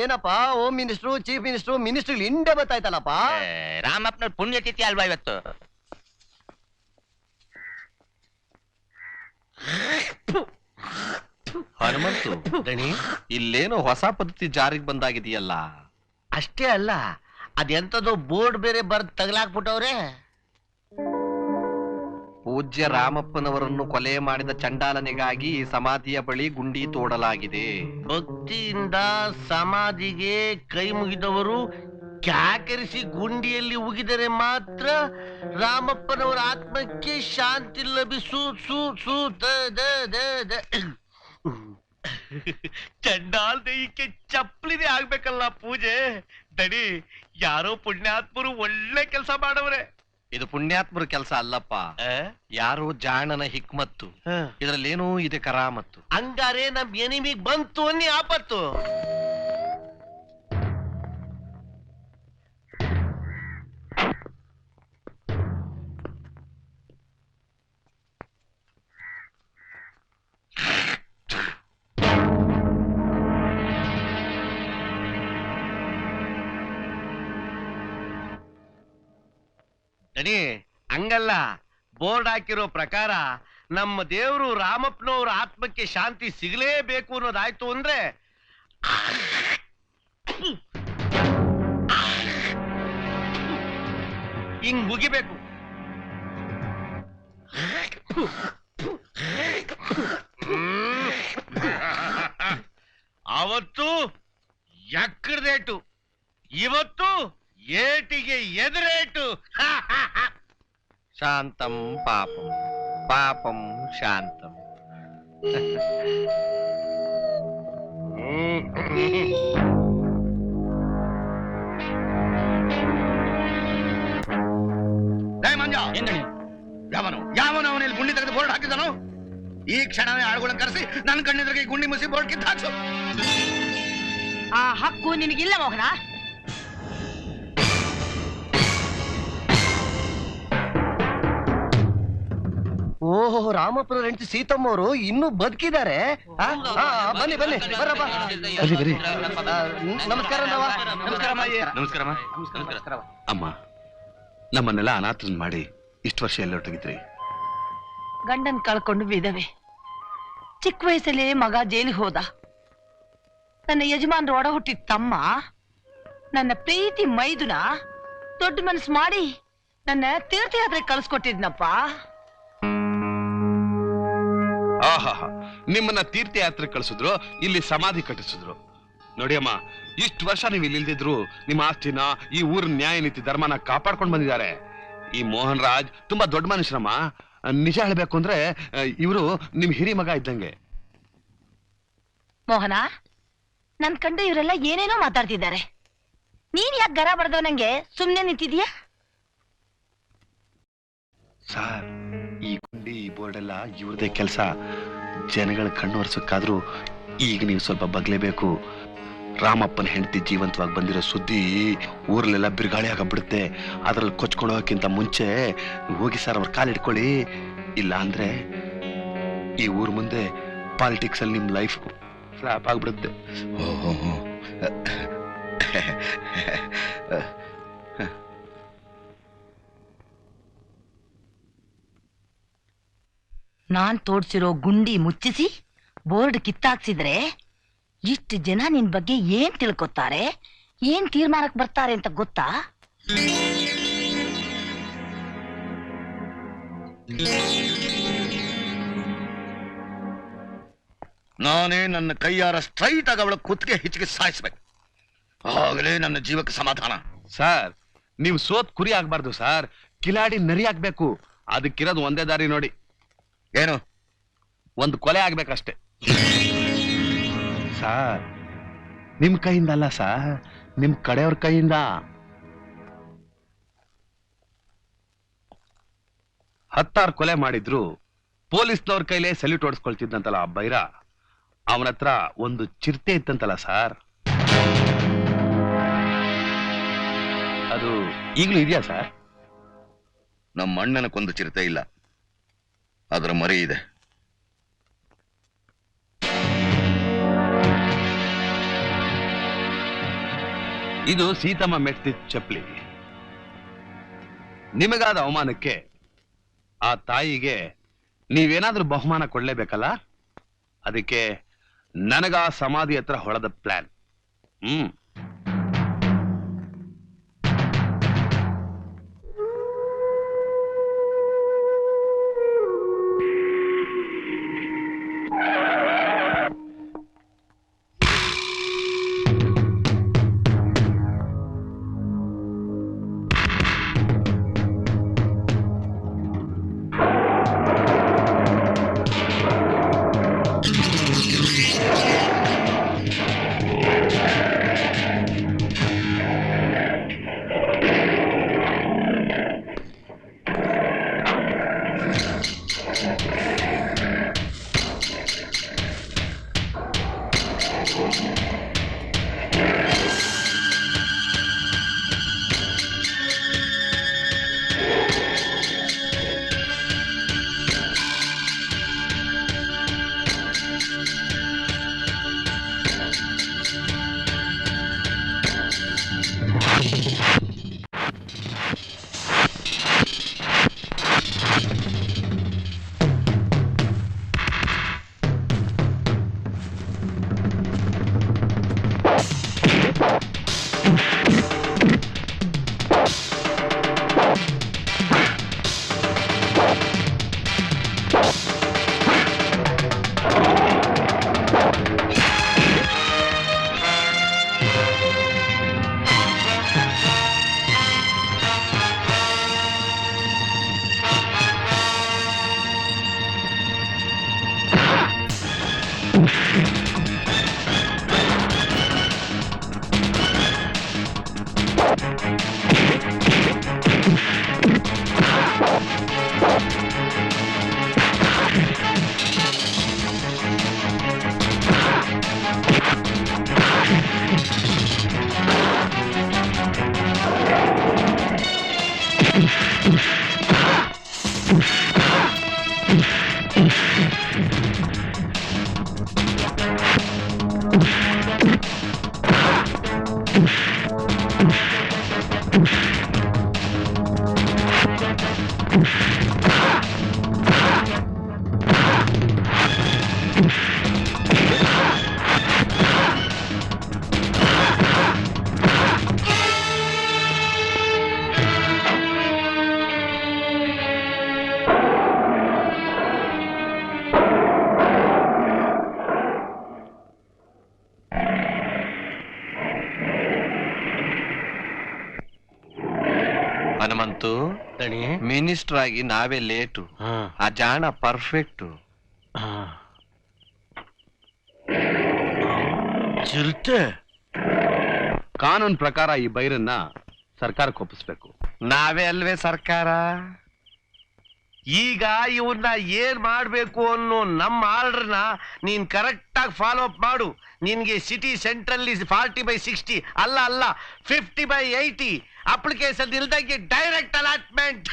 ಏನಪ್ಪ home minister chief minister ಇಂಡೆ ಗೊತ್ತಾಯ್ತಲ್ಲಪ್ಪ. ರಾಮಪ್ಪನವ್ರ ಪುಣ್ಯತಿಥಿ ಅಲ್ವಾ ಇವತ್ತು? ಹನುಮಂತು ದಣಿ, ಇಲ್ಲೇನೋ ಹೊಸ ಪದ್ಧತಿ ಜಾರಿಗೆ ಬಂದಾಗಿದೆಯಲ್ಲ? ಅಷ್ಟೇ ಅಲ್ಲ, ಅದೆಂತದೋ ಬೋರ್ಡ್ ಬೇರೆ ಬರ್ದ್ ತಗಲಾಕ್ಬಿಟ್ಟವ್ರೆ. ಪೂಜ್ಯ ರಾಮಪ್ಪನವರನ್ನು ಕೊಲೆ ಮಾಡಿದ ಚಂಡಾಲನಿಗಾಗಿ ಸಮಾಧಿಯ ಬಳಿ ಗುಂಡಿ ತೋಡಲಾಗಿದೆ. ಭಕ್ತಿಯಿಂದ ಸಮಾಧಿಗೆ ಕೈ ಮುಗಿದವರು ಕ್ಯಾಕರಿಸಿ ಗುಂಡಿಯಲ್ಲಿ ಉಗಿದರೆ ಮಾತ್ರ ರಾಮಪ್ಪನವರ ಆತ್ಮಕ್ಕೆ ಶಾಂತಿ ಲಭಿಸು. ಚಂಡಾಲ್ ದೈಕ್ಕೆ ಚಪ್ಪಲಿದೆ ಆಗ್ಬೇಕಲ್ಲ ಪೂಜೆ. ದಡಿ, ಯಾರೋ ಪುಣ್ಯಾತ್ಮರು ಒಳ್ಳೆ ಕೆಲಸ ಮಾಡವ್ರೆ. ಇದು ಪುಣ್ಯಾತ್ಮರ ಕೆಲಸ ಅಲ್ಲಪ್ಪ, ಯಾರೋ ಜಾಣನ ಹಿಕ್ಮತ್ತು. ಇದರಲ್ಲೇನೋ ಇದೆ ಕರಾಮತ್ತು. ಹಂಗಾರೆ ನಮ್ ಎನಿಮಿಗ್ ಬಂತು ಅನ್ನಿ ಆಪತ್ತು. ಹಂಗಲ್ಲ, ಬೋರ್ಡ್ ಹಾಕಿರೋ ಪ್ರಕಾರ ನಮ್ಮ ದೇವರು ರಾಮಪ್ಪನವ್ರ ಆತ್ಮಕ್ಕೆ ಶಾಂತಿ ಸಿಗಲೇಬೇಕು ಅನ್ನೋದಾಯ್ತು ಅಂದ್ರೆ ಹಿಂಗ್ ಮುಗಿಬೇಕು. ಅವತ್ತು ಎಕ್ಕಡದೇಟು, ಇವತ್ತು ಏಟಿಗೆ ಎದುರೇಟು. ಶಾಂತಂ ಪಾಪಂ ಪಾಪಂ ಶಾಂತಂ. ಯಾವನು ಅವನಲ್ಲಿ ಗುಂಡಿ ತೆಗೆದು ಬೋರ್ಡ್ ಹಾಕಿದನು? ಈ ಕ್ಷಣವೇ ಆಳುಗಳನ್ನು ಕರೆಸಿ ನನ್ನ ಕಣ್ಣೆದುರಿಗೆ ಗುಂಡಿ ಮುಸಿ ಬೋರ್ಡ್ ಕಿತ್ತು ಹಾಕ್ಸು. ಆ ಹಕ್ಕು ನಿನಗಿಲ್ಲ ಮೋಹನ. ಓಹೋ, ರಾಮಪ್ಪನ ಹೆಂಡತಿ ಸೀತಮ್ಮವರು ಇನ್ನೂ ಬದುಕಿದ್ದಾರೆ. ಬನ್ನಿ ಬನ್ನಿ, ಬರಪ್ಪ. ನಮಸ್ಕಾರ. ನಮಸ್ಕಾರ ಅಮ್ಮ. ನಮ್ಮನ್ನೆಲ್ಲ ಅನಾಥರನ್ನ ಮಾಡಿ ಇಷ್ಟು ವರ್ಷ ಎಲ್ಲೊಟ್ಟಿಗಿದ್ರಿ? ಗಂಡನ್ ಕಳ್ಕೊಂಡು ವಿಧವೆ. ಚಿಕ್ಕ ವಯಸ್ಸಲ್ಲೇ ಮಗ ಜೈಲಿಗೆ ಹೋದ. ನನ್ನ ಯಜಮಾನ್ರು ಒಡ ಹುಟ್ಟಿದ ತಮ್ಮ, ನನ್ನ ಪ್ರೀತಿ ಮೈದುನ ದೊಡ್ಡ ಮನಸ್ಸು ಮಾಡಿ ನನ್ನ ತೀರ್ಥಯಾತ್ರೆ ಕಳಿಸ್ಕೊಟ್ಟಿದ್ನಪ್ಪ. ಆಹಾ, ನಿಮ್ಮನ್ನ ತೀರ್ಥಯಾತ್ರೆ ಕಳಿಸಿದ್ರು, ಇಲ್ಲಿ ಸಮಾಧಿ ಕಟ್ಟಿಸಿದ್ರು. ನೋಡಿ ಅಮ್ಮ, ಇಷ್ಟು ವರ್ಷ ನೀವು ಇಲ್ಲಿಲ್ದಿದ್ರು ನಿಮ್ಮ ಆಸ್ತಿನ, ಈ ಊರಿನ ನ್ಯಾಯ ನೀತಿ ಧರ್ಮನ ಕಾಪಾಡ್ಕೊಂಡು ಬಂದಿದ್ದಾರೆ. ಈ ಮೋಹನ್ ರಾಜ್ ತುಂಬಾ ದೊಡ್ಡ ಮನುಷ್ಯರಮ್ಮ. ನಿಜ ಹೇಳ್ಬೇಕು ಅಂದ್ರೆ ಇವರು ನಿಮ್ ಹಿರಿ ಮಗ ಇದ್ದಂಗೆ. ಮೋಹನ, ನನ್ ಕಂಡು ಇವರೆಲ್ಲ ಏನೇನೋ ಮಾತಾಡ್ತಿದ್ದಾರೆ. ನೀನ್ ಯಾಕೆ ಗರ ಬಡ್ದವ್ ನಂಗೆ ಸುಮ್ನೆ ನಿಂತಿದ್ಯಾ? ಸಾರ್, ಈ ಗುಂಡಿ ಈ ಬೋರ್ಡ್ ಎಲ್ಲ ಇವ್ರದೇ ಕೆಲಸ. ಜನಗಳ ಕಣ್ಣು ಒರೆಸಕ್ಕಾದ್ರೂ ಈಗ ನೀವು ಸ್ವಲ್ಪ ಬಗ್ಲೇಬೇಕು. ರಾಮಪ್ಪನ ಹೆಂಡತಿ ಜೀವಂತವಾಗಿ ಬಂದಿರೋ ಸುದ್ದಿ ಊರಲ್ಲೆಲ್ಲ ಬಿರುಗಾಳಿ ಆಗಬಿಡುತ್ತೆ. ಅದ್ರಲ್ಲಿ ಕೊಚ್ಕೊಂಡು ಹೋಗಕ್ಕಿಂತ ಮುಂಚೆ ಹೋಗಿ ಸರ್ ಅವ್ರ ಕಾಲು ಇಟ್ಕೊಳ್ಳಿ. ಇಲ್ಲ ಅಂದ್ರೆ ಈ ಊರ್ ಮುಂದೆ ಪಾಲಿಟಿಕ್ಸ್ ಅಲ್ಲಿ ನಿಮ್ ಲೈಫ್ ಫ್ಲಾಪ್ ಆಗ್ಬಿಡುತ್ತೆ. ನಾನ್ ತೋಡ್ಸಿರೋ ಗುಂಡಿ ಮುಚ್ಚಿಸಿ ಬೋರ್ಡ್ ಕಿತ್ತಾಕ್ಸಿದ್ರೆ ಇಷ್ಟು ಜನ ನಿನ್ ಬಗ್ಗೆ ಏನ್ ತಿಳ್ಕೊತಾರೆ, ಏನ್ ತೀರ್ಮಾನಕ್ಕೆ ಬರ್ತಾರೆ ಅಂತ ಗೊತ್ತಾ? ನಾನೇ ನನ್ನ ಕೈಯಾರ ಸ್ಟ್ರೈಟ್ ಆಗಿ ಅವಳ ಕುತ್ತಿಗೆ ಹಿಚ್ಚಿಗೆ ಸಾಯಿಸ್ಬೇಕು. ಆಗಲೇ ನನ್ನ ಜೀವಕ್ಕೆ ಸಮಾಧಾನ. ಸರ್, ನೀವು ಸೋತ್ ಕುರಿ ಆಗ್ಬಾರ್ದು ಸರ್, ಕಿಲಾಡಿ ನರಿ ಆಗ್ಬೇಕು. ಅದಕ್ಕಿರೋದು ಒಂದೇ ದಾರಿ ನೋಡಿ. ಏನು? ಒಂದು ಕೊಲೆ ಆಗ್ಬೇಕಷ್ಟೆ. ಸರ್, ನಿಮ್ ಕೈಯಿಂದ ಅಲ್ಲ ಸರ್, ನಿಮ್ ಕಡೆಯವ್ರ ಕೈಯಿಂದ. 16 ಕೊಲೆ ಮಾಡಿದ್ರು ಪೊಲೀಸ್ನವ್ರ ಕೈಲೇ ಸೆಲ್ಯೂಟ್ ಹೊಡ್ಸ್ಕೊಳ್ತಿದ್ದಂತಲ್ಲ ಆ ಬೈರ. ಅವನ ಹತ್ರ ಒಂದು ಚಿರತೆ ಇತ್ತಂತಲ್ಲ ಸರ್, ಅದು ಈಗಲೂ ಇದೆಯಾ ಸರ್? ನಮ್ಮ ಅಣ್ಣನಕ್ಕೊಂದು ಚಿರತೆ ಇಲ್ಲ, ಅದರ ಮರಿ ಇದೆ. ಇದು ಸೀತಮ್ಮ ಮೆಟ್ಟಿದ ಚಪ್ಪಲಿ. ನಿಮಗಾದ ಅವಮಾನಕ್ಕೆ ಆ ತಾಯಿಗೆ ನೀವೇನಾದ್ರೂ ಬಹುಮಾನ ಕೊಡ್ಲೇಬೇಕಲ್ಲ, ಅದಕ್ಕೆ ನನಗ ಆ ಸಮಾಧಿ ಹತ್ರ ಹೊಳೆದ ಪ್ಲಾನ್. ಹನುಮಂತು, ಮಿನಿಸ್ಟರ್ ಆಗಿ ನಾವೇ ಲೇಟು, ಆ ಜಾಣ ಪರ್ಫೆಕ್ಟು. ಚಿರತೆ ಕಾನೂನ್ ಪ್ರಕಾರ ಈ ಬೈರನ್ನ ಸರ್ಕಾರಕ್ಕೆ ಒಪ್ಪಿಸ್ಬೇಕು. ನಾವೇ ಅಲ್ವೇ ಸರ್ಕಾರ? ಈಗ ಇವನ್ನ ಏನ್ ಮಾಡ್ಬೇಕು ಅನ್ನೋ ನಮ್ಮ ಆರ್ಡರ್ನ ನೀನ್ ಕರೆಕ್ಟ್ ಆಗಿ ಫಾಲೋ ಅಪ್ ಮಾಡು. ನಿನ್ಗೆ ಸಿಟಿ ಸೆಂಟ್ರಲ್ 40/60 ಅಲ್ಲ 50/80 ಅಪ್ಲಿಕೇಶನ್ ಇಲ್ದಂಗೆ ಡೈರೆಕ್ಟ್ ಅಲಾಟ್ಮೆಂಟ್.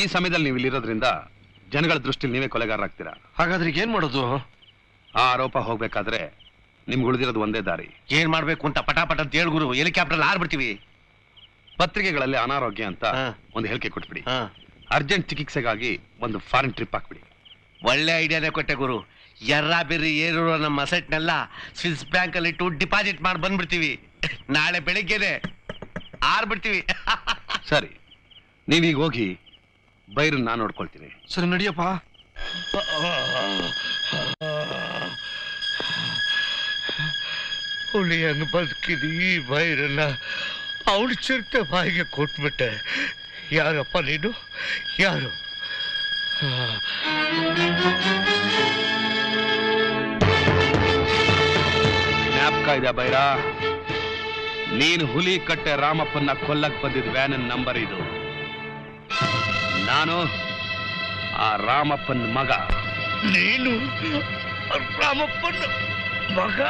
ಈ ಸಮಯದಲ್ಲಿ ನೀವು ಇಲ್ಲಿರೋದ್ರಿಂದ ಜನಗಳ ದೃಷ್ಟಿಲಿ ನೀವೇ ಕೊಲೆಗಾರರಾಗ್ತೀರಾ. ಹಾಗಾದ್ರೆ ಈಗ ಏನ್ ಮಾಡೋದು? ಆ ಆರೋಪ ಹೋಗ್ಬೇಕಾದ್ರೆ ನಿಮ್ಗೆ ಉಳಿದಿರೋದು ಒಂದೇ ದಾರಿ. ಏನ್ ಮಾಡ್ಬೇಕು ಅಂತ ಪಟಾಪಟ ಅಂತ ಹೇಳು ಗುರು, ಹೆಲಿಕಾಪ್ಟರ್ ಆರ್ಬಿಡ್ತೀವಿ. ಪತ್ರಿಕೆಗಳಲ್ಲಿ ಅನಾರೋಗ್ಯ ಅಂತ ಒಂದು ಹೇಳಿಕೆ ಕೊಟ್ಬಿಡಿ. ಅರ್ಜೆಂಟ್ ಚಿಕಿತ್ಸೆಗಾಗಿ ಒಂದು ಫಾರಿನ್ ಟ್ರಿಪ್ ಹಾಕ್ಬಿಡಿ. ಒಳ್ಳೆ ಐಡಿಯಾನೇ ಕೊಟ್ಟೆ ಗುರು. ಎರ್ರ ಬಿರ್ರಿ ಏರಿರೋ ನಮ್ಮ ಅಸೆಟ್ನೆಲ್ಲ ಸ್ವಿಸ್ ಬ್ಯಾಂಕ್ ಅಲ್ಲಿ ಇಟ್ಟು ಡಿಪಾಸಿಟ್ ಮಾಡಿ ಬಂದ್ಬಿಡ್ತೀವಿ. ನಾಳೆ ಬೆಳಿಗ್ಗೆನೆ ಆರ್ಬಿಡ್ತೀವಿ. ಸರಿ, ನೀವೀಗ ಹೋಗಿ ಬೈರನ್ನ ನಾನು ನೋಡ್ಕೊಳ್ತೀನಿ. ಸರಿ ನಡಿಯಪ್ಪ. ಹುಲಿಯನ್ನು ಬದುಕಿದ ಈ ಬೈರನ್ನ ಅವಳು ಚಿರತೆ ಬಾಯಿಗೆ ಕೊಟ್ಬಿಟ್ಟೆ. ಯಾರಪ್ಪ ನೀನು? ಯಾರು? ಜ್ಞಾಪಕ ಇದೆ ಬೈರ, ನೀನು ಹುಲಿ ಕಟ್ಟೆ ರಾಮಪ್ಪನ್ನ ಕೊಲ್ಲಕ್ ಬಂದಿದ್ ವ್ಯಾನ್ ನಂಬರ್ ಇದು. ನಾನು ಆ ರಾಮಪ್ಪನ ಮಗ. ನೀನು ರಾಮಪ್ಪನ ಮಗ?